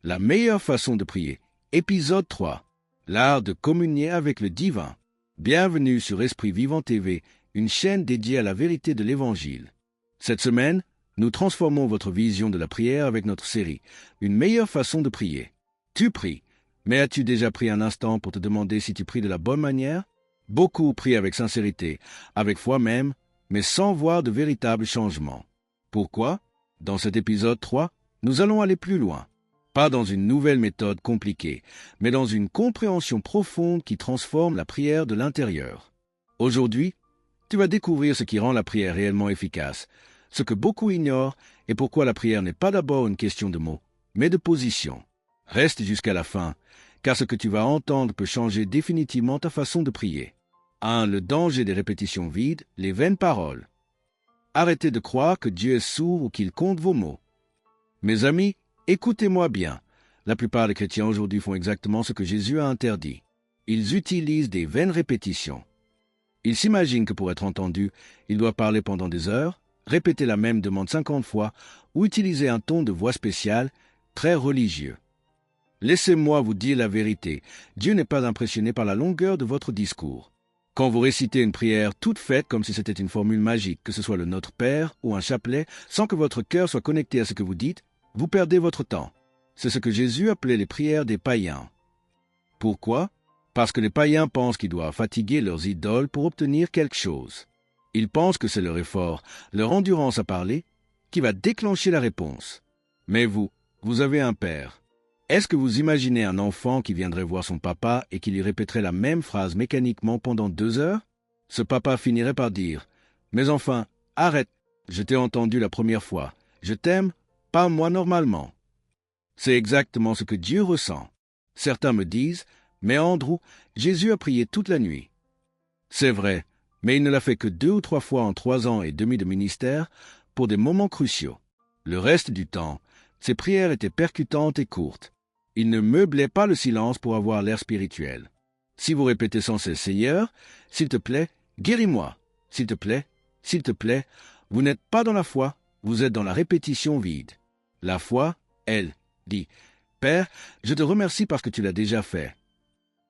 La meilleure façon de prier. Épisode 3. L'art de communier avec le divin. Bienvenue sur Esprit Vivant TV, une chaîne dédiée à la vérité de l'Évangile. Cette semaine, nous transformons votre vision de la prière avec notre série « Une meilleure façon de prier ». Tu pries, mais as-tu déjà pris un instant pour te demander si tu pries de la bonne manière? Beaucoup prient avec sincérité, avec foi même, mais sans voir de véritable changement. Pourquoi? Dans cet épisode 3, nous allons aller plus loin. Pas dans une nouvelle méthode compliquée, mais dans une compréhension profonde qui transforme la prière de l'intérieur. Aujourd'hui, tu vas découvrir ce qui rend la prière réellement efficace, ce que beaucoup ignorent et pourquoi la prière n'est pas d'abord une question de mots, mais de position. Reste jusqu'à la fin, car ce que tu vas entendre peut changer définitivement ta façon de prier. 1. Le danger des répétitions vides, les vaines paroles. Arrêtez de croire que Dieu est sourd ou qu'il compte vos mots. Mes amis, écoutez-moi bien. La plupart des chrétiens aujourd'hui font exactement ce que Jésus a interdit. Ils utilisent des vaines répétitions. Ils s'imaginent que pour être entendus, ils doivent parler pendant des heures, répéter la même demande 50 fois ou utiliser un ton de voix spécial, très religieux. Laissez-moi vous dire la vérité. Dieu n'est pas impressionné par la longueur de votre discours. Quand vous récitez une prière toute faite comme si c'était une formule magique, que ce soit le Notre Père ou un chapelet, sans que votre cœur soit connecté à ce que vous dites, vous perdez votre temps. C'est ce que Jésus appelait les prières des païens. Pourquoi? Parce que les païens pensent qu'ils doivent fatiguer leurs idoles pour obtenir quelque chose. Ils pensent que c'est leur effort, leur endurance à parler, qui va déclencher la réponse. Mais vous avez un père. Est-ce que vous imaginez un enfant qui viendrait voir son papa et qui lui répéterait la même phrase mécaniquement pendant 2 heures? Ce papa finirait par dire « Mais enfin, arrête, je t'ai entendu la première fois. Je t'aime, pas moi normalement. » C'est exactement ce que Dieu ressent. Certains me disent « Mais Andrew, Jésus a prié toute la nuit. » C'est vrai, mais il ne l'a fait que 2 ou 3 fois en 3 ans et demi de ministère pour des moments cruciaux. Le reste du temps, ses prières étaient percutantes et courtes. Il ne meublait pas le silence pour avoir l'air spirituel. Si vous répétez sans cesse « Seigneur, s'il te plaît, guéris-moi. S'il te plaît, vous n'êtes pas dans la foi, vous êtes dans la répétition vide. » La foi, elle, dit « Père, je te remercie parce que tu l'as déjà fait. »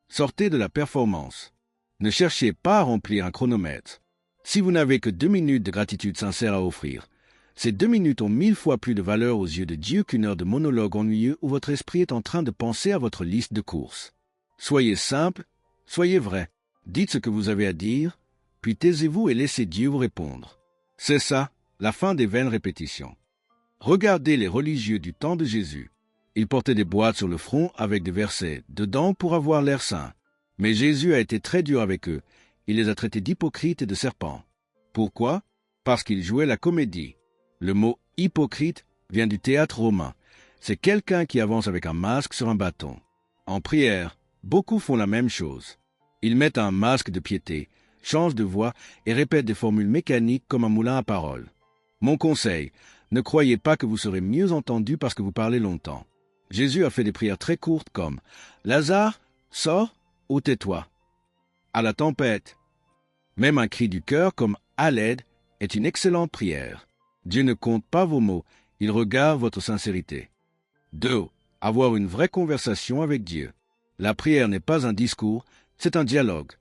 Sortez de la performance. Ne cherchez pas à remplir un chronomètre. Si vous n'avez que 2 minutes de gratitude sincère à offrir, ces 2 minutes ont 1000 fois plus de valeur aux yeux de Dieu qu'une heure de monologue ennuyeux où votre esprit est en train de penser à votre liste de courses. Soyez simple, soyez vrai. Dites ce que vous avez à dire, puis taisez-vous et laissez Dieu vous répondre. C'est ça, la fin des vaines répétitions. Regardez les religieux du temps de Jésus. Ils portaient des boîtes sur le front avec des versets dedans pour avoir l'air saint. Mais Jésus a été très dur avec eux. Il les a traités d'hypocrites et de serpents. Pourquoi? Parce qu'ils jouaient la comédie. Le mot « hypocrite » vient du théâtre romain. C'est quelqu'un qui avance avec un masque sur un bâton. En prière, beaucoup font la même chose. Ils mettent un masque de piété, changent de voix et répètent des formules mécaniques comme un moulin à paroles. Mon conseil, ne croyez pas que vous serez mieux entendu parce que vous parlez longtemps. Jésus a fait des prières très courtes comme « Lazare, sors ou tais-toi » à la tempête. Même un cri du cœur comme « à l'aide » est une excellente prière. Dieu ne compte pas vos mots, il regarde votre sincérité. 2. Avoir une vraie conversation avec Dieu. La prière n'est pas un discours, c'est un dialogue.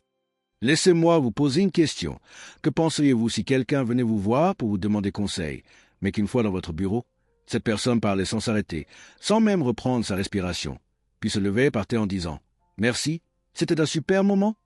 Laissez-moi vous poser une question. Que penseriez-vous si quelqu'un venait vous voir pour vous demander conseil, mais qu'une fois dans votre bureau, cette personne parlait sans s'arrêter, sans même reprendre sa respiration, puis se levait et partait en disant « Merci, c'était un super moment ?»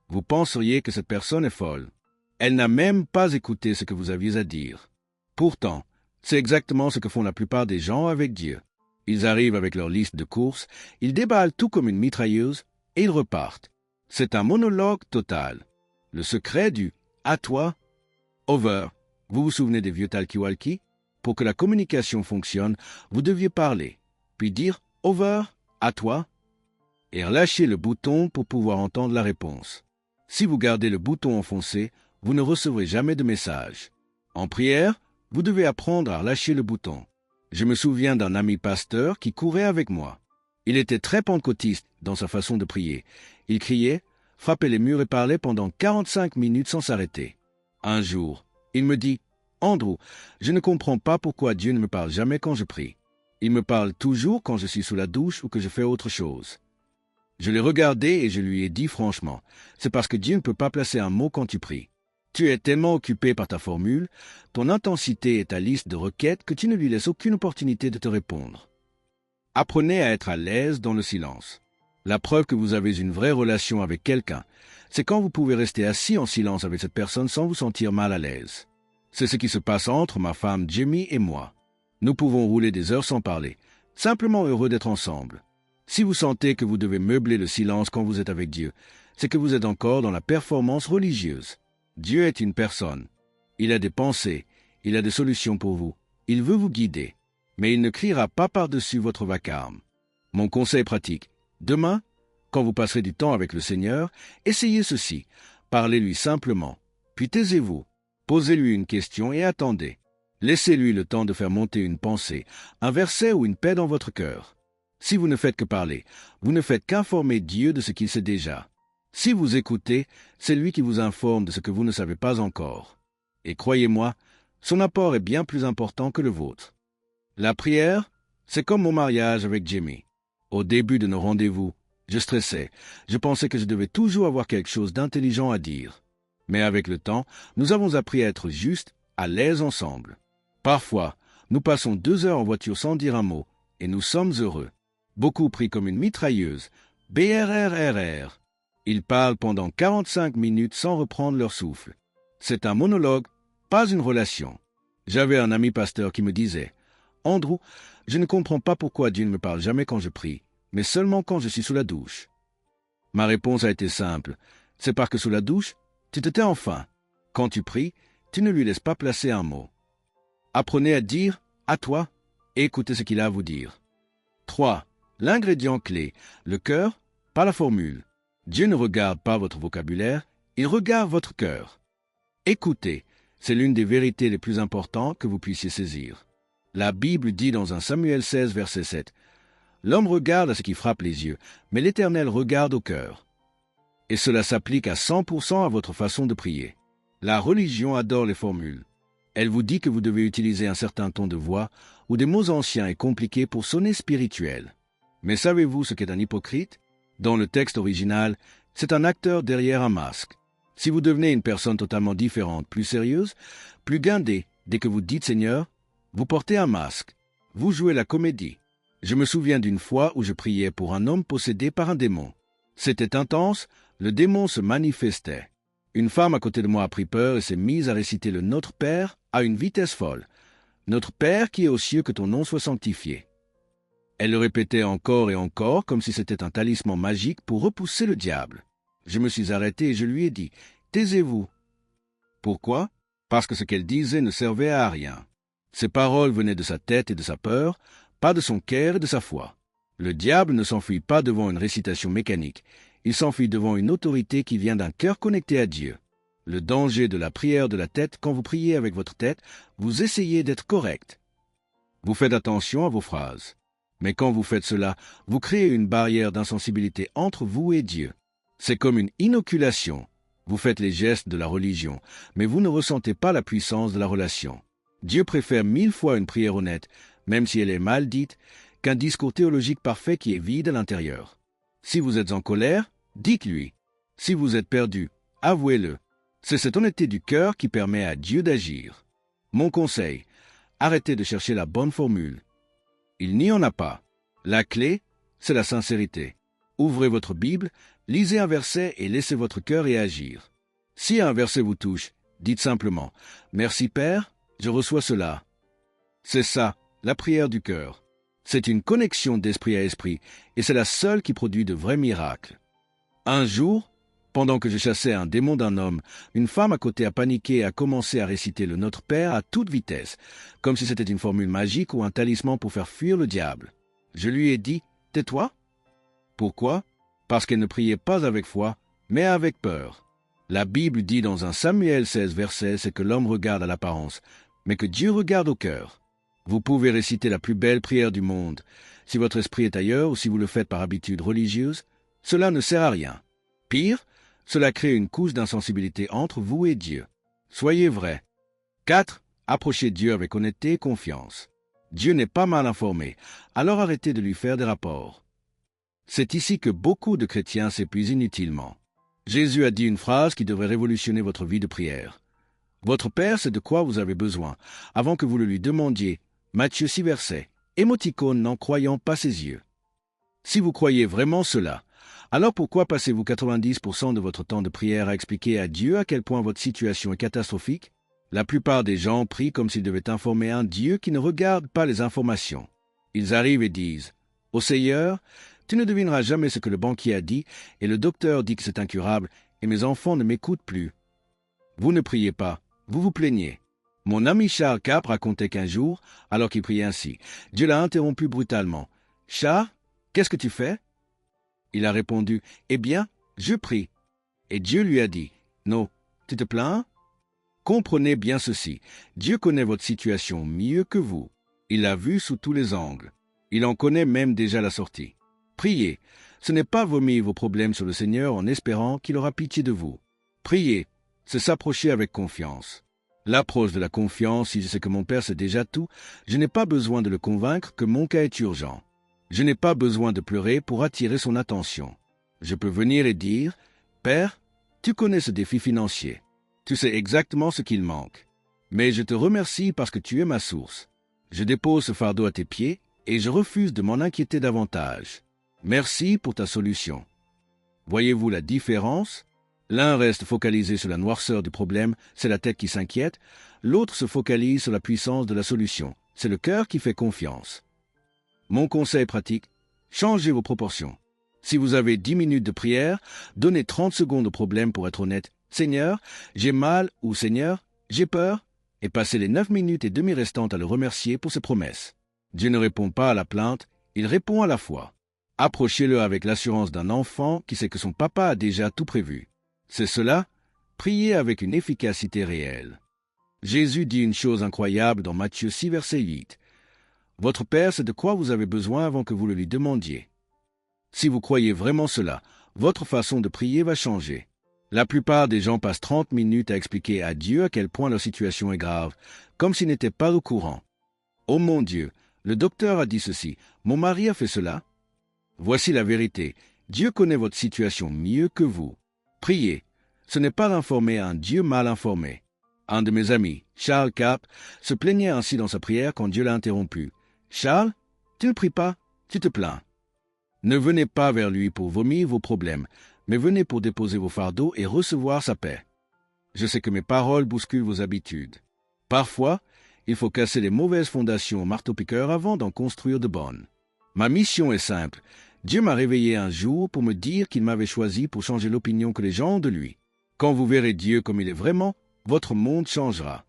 Vous penseriez que cette personne est folle. Elle n'a même pas écouté ce que vous aviez à dire. Pourtant, c'est exactement ce que font la plupart des gens avec Dieu. Ils arrivent avec leur liste de courses, ils déballent tout comme une mitrailleuse et ils repartent. C'est un monologue total. Le secret du « à toi » over. Vous vous souvenez des vieux talkie-walkie? Pour que la communication fonctionne, vous deviez parler, puis dire « over, à toi » et relâcher le bouton pour pouvoir entendre la réponse. Si vous gardez le bouton enfoncé, vous ne recevrez jamais de message. En prière, vous devez apprendre à relâcher le bouton. Je me souviens d'un ami pasteur qui courait avec moi. Il était très pentecôtiste dans sa façon de prier. Il criait, frappait les murs et parlait pendant 45 minutes sans s'arrêter. Un jour, il me dit « Andrew, je ne comprends pas pourquoi Dieu ne me parle jamais quand je prie. » Il me parle toujours quand je suis sous la douche ou que je fais autre chose. Je l'ai regardé et je lui ai dit franchement, c'est parce que Dieu ne peut pas placer un mot quand tu pries. Tu es tellement occupé par ta formule, ton intensité et ta liste de requêtes que tu ne lui laisses aucune opportunité de te répondre. Apprenez à être à l'aise dans le silence. La preuve que vous avez une vraie relation avec quelqu'un, c'est quand vous pouvez rester assis en silence avec cette personne sans vous sentir mal à l'aise. C'est ce qui se passe entre ma femme Jamie et moi. Nous pouvons rouler des heures sans parler, simplement heureux d'être ensemble. Si vous sentez que vous devez meubler le silence quand vous êtes avec Dieu, c'est que vous êtes encore dans la performance religieuse. Dieu est une personne. Il a des pensées, il a des solutions pour vous. Il veut vous guider, mais il ne criera pas par-dessus votre vacarme. Mon conseil pratique, demain, quand vous passerez du temps avec le Seigneur, essayez ceci, parlez-lui simplement, puis taisez-vous, posez-lui une question et attendez. Laissez-lui le temps de faire monter une pensée, un verset ou une paix dans votre cœur. Si vous ne faites que parler, vous ne faites qu'informer Dieu de ce qu'il sait déjà. Si vous écoutez, c'est lui qui vous informe de ce que vous ne savez pas encore. Et croyez-moi, son apport est bien plus important que le vôtre. La prière, c'est comme mon mariage avec Jamie. Au début de nos rendez-vous, je stressais. Je pensais que je devais toujours avoir quelque chose d'intelligent à dire. Mais avec le temps, nous avons appris à être justes, à l'aise ensemble. Parfois, nous passons 2 heures en voiture sans dire un mot, et nous sommes heureux. Beaucoup prient comme une mitrailleuse. BRRRR. Ils parlent pendant 45 minutes sans reprendre leur souffle. C'est un monologue, pas une relation. J'avais un ami pasteur qui me disait « Andrew, je ne comprends pas pourquoi Dieu ne me parle jamais quand je prie, mais seulement quand je suis sous la douche. » Ma réponse a été simple. C'est parce que sous la douche, tu te tais enfin. Quand tu pries, tu ne lui laisses pas placer un mot. Apprenez à dire « à toi » et écoutez ce qu'il a à vous dire. 3. L'ingrédient clé, le cœur, pas la formule. Dieu ne regarde pas votre vocabulaire, il regarde votre cœur. Écoutez, c'est l'une des vérités les plus importantes que vous puissiez saisir. La Bible dit dans 1 Samuel 16, verset 7, « L'homme regarde à ce qui frappe les yeux, mais l'Éternel regarde au cœur. » Et cela s'applique à 100% à votre façon de prier. La religion adore les formules. Elle vous dit que vous devez utiliser un certain ton de voix ou des mots anciens et compliqués pour sonner spirituel. Mais savez-vous ce qu'est un hypocrite? Dans le texte original, c'est un acteur derrière un masque. Si vous devenez une personne totalement différente, plus sérieuse, plus guindée, dès que vous dites Seigneur, vous portez un masque. Vous jouez la comédie. Je me souviens d'une fois où je priais pour un homme possédé par un démon. C'était intense, le démon se manifestait. Une femme à côté de moi a pris peur et s'est mise à réciter le Notre Père à une vitesse folle. Notre Père qui est aux cieux, que ton nom soit sanctifié. Elle le répétait encore et encore comme si c'était un talisman magique pour repousser le diable. Je me suis arrêté et je lui ai dit « Taisez-vous ». Pourquoi? Parce que ce qu'elle disait ne servait à rien. Ses paroles venaient de sa tête et de sa peur, pas de son cœur et de sa foi. Le diable ne s'enfuit pas devant une récitation mécanique, il s'enfuit devant une autorité qui vient d'un cœur connecté à Dieu. Le danger de la prière de la tête, quand vous priez avec votre tête, vous essayez d'être correct. Vous faites attention à vos phrases. Mais quand vous faites cela, vous créez une barrière d'insensibilité entre vous et Dieu. C'est comme une inoculation. Vous faites les gestes de la religion, mais vous ne ressentez pas la puissance de la relation. Dieu préfère 1000 fois une prière honnête, même si elle est mal dite, qu'un discours théologique parfait qui est vide à l'intérieur. Si vous êtes en colère, dites-lui. Si vous êtes perdu, avouez-le. C'est cette honnêteté du cœur qui permet à Dieu d'agir. Mon conseil, arrêtez de chercher la bonne formule. Il n'y en a pas. La clé, c'est la sincérité. Ouvrez votre Bible, lisez un verset et laissez votre cœur y agir. Si un verset vous touche, dites simplement « Merci Père, je reçois cela ». C'est ça, la prière du cœur. C'est une connexion d'esprit à esprit et c'est la seule qui produit de vrais miracles. Un jour, pendant que je chassais un démon d'un homme, une femme à côté a paniqué et a commencé à réciter le Notre Père à toute vitesse, comme si c'était une formule magique ou un talisman pour faire fuir le diable. Je lui ai dit « Tais-toi ». Pourquoi? Parce qu'elle ne priait pas avec foi, mais avec peur. La Bible dit dans 1 Samuel 16, verset, c'est que l'homme regarde à l'apparence, mais que Dieu regarde au cœur. Vous pouvez réciter la plus belle prière du monde. Si votre esprit est ailleurs ou si vous le faites par habitude religieuse, cela ne sert à rien. Pire, cela crée une couche d'insensibilité entre vous et Dieu. Soyez vrai. 4. Approchez Dieu avec honnêteté et confiance. Dieu n'est pas mal informé, alors arrêtez de lui faire des rapports. C'est ici que beaucoup de chrétiens s'épuisent inutilement. Jésus a dit une phrase qui devrait révolutionner votre vie de prière. Votre Père sait de quoi vous avez besoin, avant que vous le lui demandiez. Matthieu 6 versets. Émoticône n'en croyant pas ses yeux. Si vous croyez vraiment cela, alors pourquoi passez-vous 90% de votre temps de prière à expliquer à Dieu à quel point votre situation est catastrophique? La plupart des gens prient comme s'ils devaient informer un Dieu qui ne regarde pas les informations. Ils arrivent et disent « Ô Seigneur, tu ne devineras jamais ce que le banquier a dit, et le docteur dit que c'est incurable, et mes enfants ne m'écoutent plus. » Vous ne priez pas, vous vous plaignez. Mon ami Charles Cap racontait qu'un jour, alors qu'il priait ainsi, Dieu l'a interrompu brutalement. « Charles, qu'est-ce que tu fais ?» Il a répondu « Eh bien, je prie. » Et Dieu lui a dit « Non, tu te plains ?» Comprenez bien ceci, Dieu connaît votre situation mieux que vous. Il l'a vue sous tous les angles. Il en connaît même déjà la sortie. Priez, ce n'est pas vomir vos problèmes sur le Seigneur en espérant qu'il aura pitié de vous. Priez, c'est s'approcher avec confiance. L'approche de la confiance, si je sais que mon Père sait déjà tout, je n'ai pas besoin de le convaincre que mon cas est urgent. Je n'ai pas besoin de pleurer pour attirer son attention. Je peux venir et dire « Père, tu connais ce défi financier. Tu sais exactement ce qu'il manque. Mais je te remercie parce que tu es ma source. Je dépose ce fardeau à tes pieds et je refuse de m'en inquiéter davantage. Merci pour ta solution. » Voyez-vous la différence? L'un reste focalisé sur la noirceur du problème, c'est la tête qui s'inquiète. L'autre se focalise sur la puissance de la solution, c'est le cœur qui fait confiance. Mon conseil pratique, changez vos proportions. Si vous avez 10 minutes de prière, donnez 30 secondes au problème pour être honnête. Seigneur, j'ai mal ou Seigneur, j'ai peur, et passez les 9 minutes et demie restantes à le remercier pour ses promesses. Dieu ne répond pas à la plainte, il répond à la foi. Approchez-le avec l'assurance d'un enfant qui sait que son papa a déjà tout prévu. C'est cela, priez avec une efficacité réelle. Jésus dit une chose incroyable dans Matthieu 6, verset 8. Votre Père sait de quoi vous avez besoin avant que vous le lui demandiez. Si vous croyez vraiment cela, votre façon de prier va changer. La plupart des gens passent 30 minutes à expliquer à Dieu à quel point leur situation est grave, comme s'ils n'étaient pas au courant. « Oh mon Dieu, le docteur a dit ceci, mon mari a fait cela. » Voici la vérité, Dieu connaît votre situation mieux que vous. Priez, ce n'est pas d'informer un Dieu mal informé. Un de mes amis, Charles Cap, se plaignait ainsi dans sa prière quand Dieu l'a interrompu. « Charles, tu ne pries pas, tu te plains. » Ne venez pas vers lui pour vomir vos problèmes, mais venez pour déposer vos fardeaux et recevoir sa paix. Je sais que mes paroles bousculent vos habitudes. Parfois, il faut casser les mauvaises fondations au marteau-piqueur avant d'en construire de bonnes. Ma mission est simple. Dieu m'a réveillé un jour pour me dire qu'il m'avait choisi pour changer l'opinion que les gens ont de lui. Quand vous verrez Dieu comme il est vraiment, votre monde changera.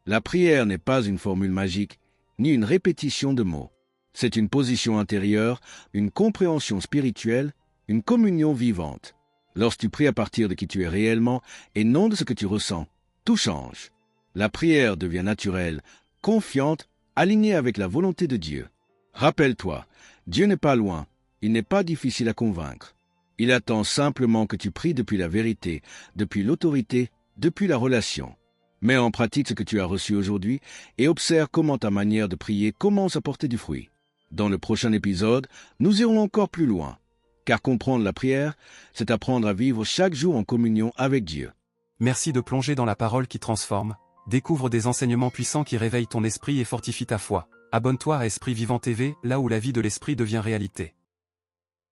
La prière n'est pas une formule magique, ni une répétition de mots. C'est une position intérieure, une compréhension spirituelle, une communion vivante. Lorsque tu pries à partir de qui tu es réellement et non de ce que tu ressens, tout change. La prière devient naturelle, confiante, alignée avec la volonté de Dieu. Rappelle-toi, Dieu n'est pas loin, il n'est pas difficile à convaincre. Il attend simplement que tu pries depuis la vérité, depuis l'autorité, depuis la relation. Mets en pratique ce que tu as reçu aujourd'hui et observe comment ta manière de prier commence à porter du fruit. Dans le prochain épisode, nous irons encore plus loin, car comprendre la prière, c'est apprendre à vivre chaque jour en communion avec Dieu. Merci de plonger dans la parole qui transforme. Découvre des enseignements puissants qui réveillent ton esprit et fortifient ta foi. Abonne-toi à Esprit Vivant TV, là où la vie de l'esprit devient réalité.